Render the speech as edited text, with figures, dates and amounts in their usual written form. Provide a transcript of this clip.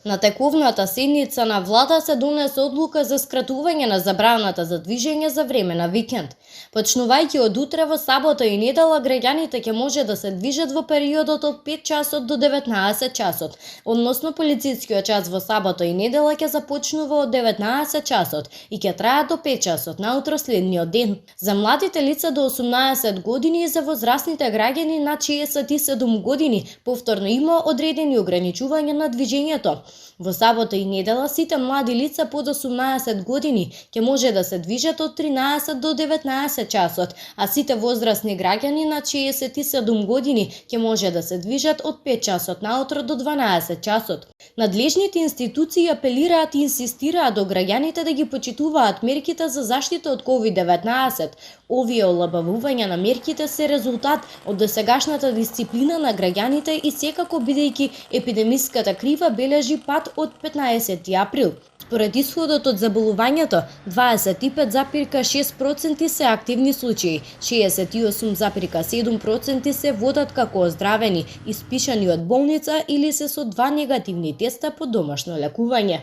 На тековната седница на влада се донесе одлука за скратување на забраната за движење за време на викенд. Почнувајќи од утре во сабота и недела, граѓаните ќе може да се движат во периодот од 5 часот до 19 часот, односно полицискиот час во сабота и недела ќе започнува од 19 часот и ќе трае до 5 часот наутро следниот ден. За младите лица до 18 години и за возрастните граѓани над 67 години повторно има одредени ограничувања на движењето. Во сабота и недела сите млади лица под 18 години ќе може да се движат од 13 до 19 часот, а сите возрастни граѓани над 67 години ќе може да се движат од 5 часот наутро до 12 часот. Надлежните институции апелираат и инсистираат до граѓаните да ги почитуваат мерките за заштита од COVID-19. Овие олабавувања на мерките се резултат од досегашната дисциплина на граѓаните и секако бидејќи епидемиската крива бележи пат од 15 април. Според исходот од заболувањето, 25,6% се активни случаи, 68,7% се водат како оздравени, испишани од болница или се со 2 негативни теста по домашно лекување.